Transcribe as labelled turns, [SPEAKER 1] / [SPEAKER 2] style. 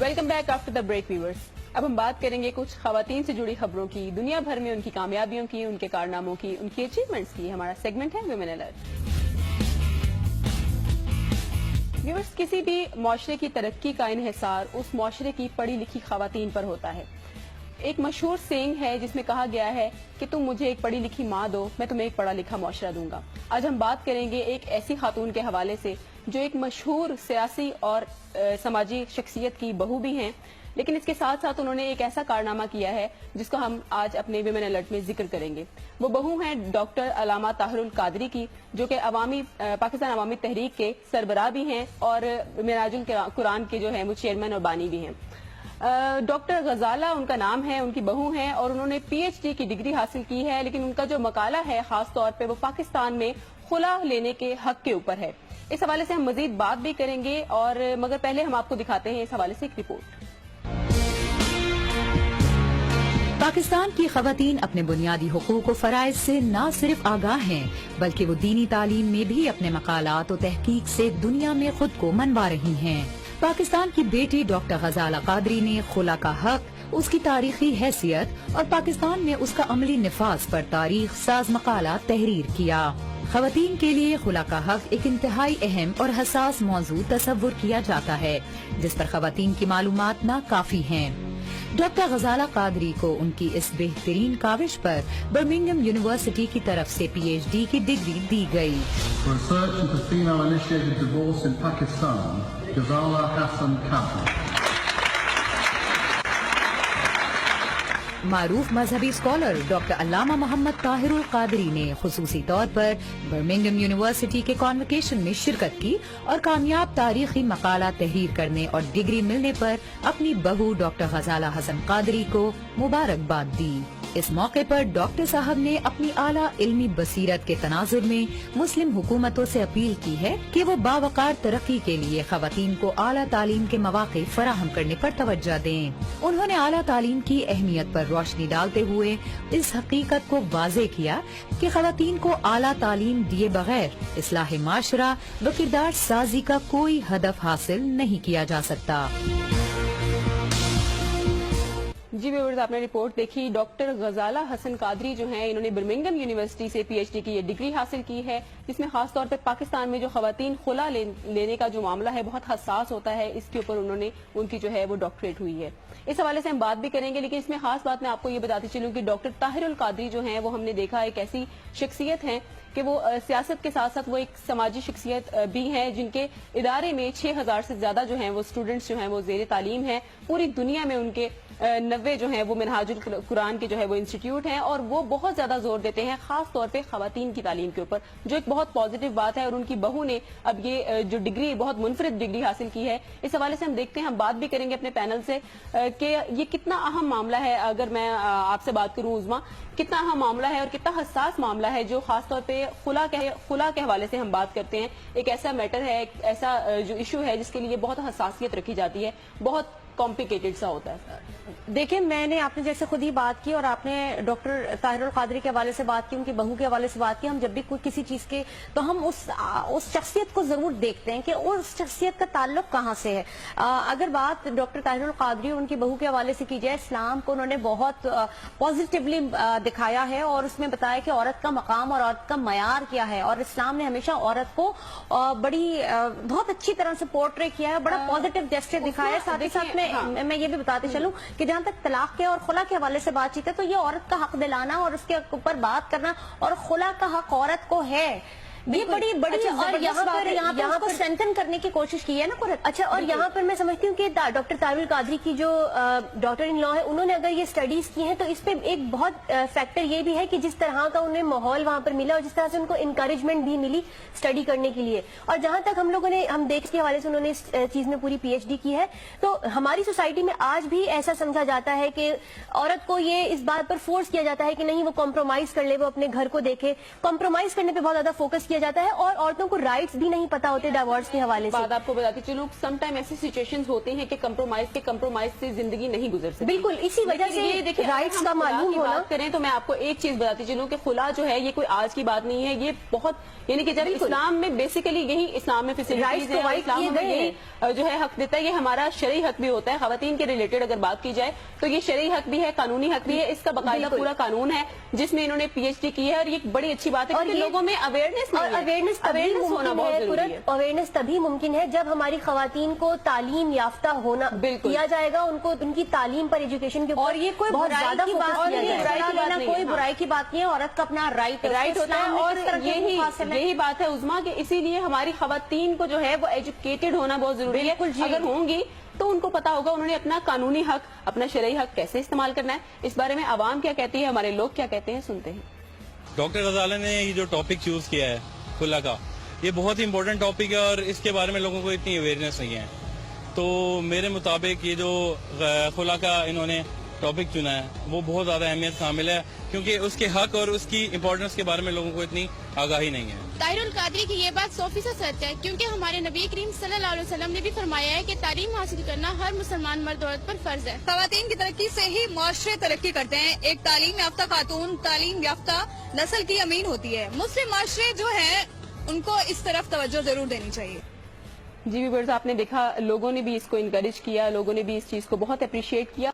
[SPEAKER 1] Welcome back after the break viewers. अब हम बात करेंगे कुछ खवातीन से जुड़ी खबरों की, दुनिया भर में उनकी कामयाबियों की, उनके कारनामों की, उनकी अचीवमेंट्स की। हमारा सेगमेंट है विमेन अलर्ट। व्यूअर्स, किसी भी माशरे की तरक्की का इन्हिसार उस माशरे की पढ़ी लिखी खवातीन पर होता है। एक मशहूर सेइंग है जिसमें कहा गया है कि तुम मुझे एक पढ़ी लिखी माँ दो, मैं तुम्हें एक पढ़ा लिखा माशरा दूंगा। आज हम बात करेंगे एक ऐसी खातून के हवाले से जो एक मशहूर सियासी और समाजी शख्सियत की बहू भी हैं, लेकिन इसके साथ साथ उन्होंने एक ऐसा कारनामा किया है जिसको हम आज अपने विमेन अलर्ट में जिक्र करेंगे। वो बहू हैं डॉक्टर अलामा ताहिरुल कादरी की, जो कि पाकिस्तान अवामी तहरीक के सरबराह भी हैं और मिराजुल कुरान के जो है वो चेयरमैन और बानी भी हैं। डॉक्टर गजाला उनका नाम है, उनकी बहू हैं और उन्होंने पीएचडी की डिग्री हासिल की है, लेकिन उनका जो मकाला है खास तौर पे वो पाकिस्तान में खुला लेने के हक के ऊपर है। इस हवाले से हम मजीद बात भी करेंगे और मगर पहले हम आपको दिखाते हैं इस हवाले से एक रिपोर्ट।
[SPEAKER 2] पाकिस्तान की खवातीन अपने बुनियादी हुकूक और फराइज से न सिर्फ आगाह हैं, बल्कि वो दीनी तालीम में भी अपने मकालात और तहकीक से दुनिया में खुद को मनवा रही हैं। पाकिस्तान की बेटी डॉक्टर गजाला कादरी ने खुला का हक, उसकी तारीखी हैसियत और पाकिस्तान में उसका अमली निफाज पर तारीख साज मकाला तहरीर किया। खवातीन के लिए खुला का हक एक इंतहाई अहम और हसास मौजू तस्वुर किया जाता है, जिस पर खवातीन की मालूमात ना काफी हैं। डॉक्टर गजाला कादरी को उनकी इस बेहतरीन काविश पर बर्मिंघम यूनिवर्सिटी की तरफ से पीएचडी की डिग्री दी गई। मारूफ मजहबी स्कॉलर डॉक्टर अल्लामा मोहम्मद ताहिरुल कादरी ने खुसूसी तौर पर बर्मिंघम यूनिवर्सिटी के कॉन्वोकेशन में शिरकत की और कामयाब तारीखी मकाला तहरीर करने और डिग्री मिलने पर अपनी बहू डॉक्टर गजाला हसन कादरी को मुबारकबाद दी। इस मौके पर डॉक्टर साहब ने अपनी आला इल्मी बसीरत के तनाजुर में मुस्लिम हुकूमतों से अपील की है कि वो बावकार तरक्की के लिए खवातीन को आला तालीम के मौके फराहम करने पर तवज्जो दें। उन्होंने आला तालीम की अहमियत पर रोशनी डालते हुए इस हकीकत को वाज़ेह किया कि खवातीन को आला तालीम दिए बगैर इस्लाह माशरा व किरदार साजी का कोई हदफ हासिल नहीं किया जा सकता।
[SPEAKER 1] जी व्यूअर्स, आपने रिपोर्ट देखी। डॉक्टर गजाला हसन कादरी जो हैं, इन्होंने बर्मिंघम यूनिवर्सिटी से पीएचडी की ये डिग्री हासिल की है, जिसमें खास तौर पर पाकिस्तान में जो खवातीन खुला लेने का जो मामला है बहुत हसास होता है, इसके ऊपर उन्होंने उनकी जो है वो डॉक्टरेट हुई है। इस हवाले से हम बात भी करेंगे, लेकिन इसमें खास बात मैं आपको ये बताती चलूं कि डॉक्टर ताहिरुल कादरी जो हैं वो हमने देखा एक ऐसी शख्सियत हैं कि वो सियासत के साथ साथ वो एक समाजी शख्सियत भी हैं, जिनके इदारे में 6000 से ज्यादा जो हैं वो स्टूडेंट्स जो हैं वो ज़ेरे तालीम हैं। पूरी दुनिया में उनके 90 जो हैं वो मिनहाजुल कुरान के जो है वो इंस्टीट्यूट हैं और वो बहुत ज्यादा जोर देते हैं खास तौर पे खवातीन की तालीम के ऊपर, जो एक बहुत पॉजिटिव बात है। और उनकी बहू ने अब ये जो डिग्री बहुत मुनफरिद डिग्री हासिल की है। इस हवाले से हम देखते हैं, हम बात भी करेंगे अपने पैनल से कि ये कितना अहम मामला है। अगर मैं आपसे बात करूं उज़मा, कितना अहम मामला है और कितना हसास मामला है, जो खासतौर पे खुला के हवाले से हम बात करते हैं। एक ऐसा मैटर है, एक ऐसा जो इशू है जिसके लिए बहुत हसासियत रखी जाती है, बहुत कॉम्प्लिकेटेड सा होता है।
[SPEAKER 3] देखिए, आपने जैसे खुद ही बात की और आपने डॉक्टर ताहिरुल कादरी के हवाले से बात की, उनकी बहू के हवाले से बात की। हम जब भी किसी चीज के तो हम उस शख्सियत को जरूर देखते हैं कि उस शख्सियत का ताल्लुक कहाँ से है। अगर बात डॉक्टर ताहिरुल कादरी और उनकी बहू के हवाले से की जाए, इस्लाम को उन्होंने बहुत पॉजिटिवली दिखाया है और उसमें बताया कि औरत का मकाम और औरत का मयार क्या है, और इस्लाम ने हमेशा औरत को बहुत अच्छी तरह से पोर्ट्रे किया है, बड़ा पॉजिटिव जेस्चर दिखाया है। साथ ही साथ मैं ये भी बताते चलूं कि जहां तक तलाक के और खुला के हवाले से बातचीत है, तो ये औरत का हक दिलाना और उसके ऊपर बात करना, और खुला का हक औरत को है, ये बड़ी और यहाँ पर उसको स्ट्रेंथन करने की कोशिश की है ना पूरा। अच्छा, और यहाँ पर मैं समझती हूँ कि डॉक्टर ताहिरुल कादरी की जो डॉक्टर इन लॉ है, उन्होंने अगर ये स्टडीज की हैं तो इस पे एक बहुत फैक्टर ये भी है कि जिस तरह का उन्हें माहौल वहाँ पर मिला और जिस तरह से उनको इंकरेजमेंट भी मिली स्टडी करने के लिए। और जहाँ तक हम देश के हवाले से उन्होंने इस चीज में पूरी पीएचडी की है, तो हमारी सोसाइटी में आज भी ऐसा समझा जाता है कि औरत को ये इस बात पर फोर्स किया जाता है कि नहीं, वो कॉम्प्रोमाइज कर ले, वो अपने घर को देखे। कॉम्प्रोमाइज करने पर बहुत ज्यादा फोकस کیا جاتا ہے اور عورتوں کو رائٹس بھی نہیں پتا ہوتے ڈائیورس کے حوالے سے.
[SPEAKER 1] بات آپ کو بتاتی چلوں سم ٹائم ایسی سچویشنز ہوتے ہیں کہ کمپرومائز سے زندگی نہیں گزر سکتی.
[SPEAKER 3] بالکل اسی وجہ سے رائٹس کا معلوم ہونا.
[SPEAKER 1] بات کریں تو میں آپ کو ایک چیز بتاتی چلوں کہ خلا جو ہے یہ کوئی آج کی بات نہیں ہے, یہ بہت یعنی کہ جب اسلام میں بیسیکلی یہی اسلام میں فیسلٹیز ہیں, اسلام ہمیں یہی جو ہے حق دیتا ہے, یہ ہمارا شرعی حق بھی ہوتا ہے. خواتین کے ریلیٹڈ اگر بات کی جائے تو یہ شرعی حق بھی ہے, قانونی حق بھی ہے, اس کا باقاعدہ پورا قانون ہے جس میں انہوں نے پی ایچ ڈی کی ہے, اور یہ ایک بڑی اچھی بات ہے کہ لوگوں میں اویئرنیس ہونا بہت ضروری ہے.
[SPEAKER 3] اویئرنیس تبھی ممکن ہے جب ہماری خواتین کو تعلیم یافتہ ہونا کیا جائے گا, ان کو ان کی تعلیم پر ایجوکیشن کے
[SPEAKER 1] اور یہ کوئی برائی کی بات نہیں,
[SPEAKER 3] کوئی برائی کی بات نہیں ہے. عورت کا اپنا رائٹ
[SPEAKER 1] ہوتا ہے, اور یہی بات ہے عظما کہ اسی لیے ہماری خواتین کو جو ہے وہ ایجوکیٹڈ ہونا بہت ضروری ہے. اگر ہوں گی تو ان کو پتا ہوگا انہوں نے اپنا قانونی حق, اپنا شرعی حق کیسے استعمال کرنا ہے. اس بارے میں عوام کیا کہتی ہے, ہمارے لوگ کیا کہتے ہیں, سنتے ہیں.
[SPEAKER 4] ڈاکٹر غزالہ نے یہ جو ٹاپک چوز کیا ہے خلا کا, یہ بہت ہی امپورٹنٹ ٹاپک ہے اور اس کے بارے میں لوگوں کو اتنی اویئرنیس نہیں ہے. تو میرے مطابق یہ جو خلا کا انہوں نے ٹاپک چنا ہے وہ بہت زیادہ اہمیت شامل ہے, کیونکہ اس کے حق اور اس کی امپورٹنس کے بارے میں لوگوں کو اتنی آگاہی نہیں ہے.
[SPEAKER 5] طاہر القادری کی یہ بات 100% سچ ہے, کیونکہ ہمارے نبی کریم صلی اللہ علیہ وسلم نے بھی فرمایا ہے کہ تعلیم حاصل کرنا ہر مسلمان مرد عورت پر فرض ہے.
[SPEAKER 6] خواتین کی ترقی سے ہی معاشرے ترقی کرتے ہیں. ایک تعلیم یافتہ خاتون تعلیم یافتہ نسل کی امین ہوتی ہے. مسلم معاشرے جو ہیں ان کو اس طرف توجہ ضرور دینی چاہیے.
[SPEAKER 1] جی ویورز, آپ نے دیکھا لوگوں نے بھی اس کو انکریج کیا, لوگوں نے بھی اس چیز کو بہت اپریشیٹ کیا.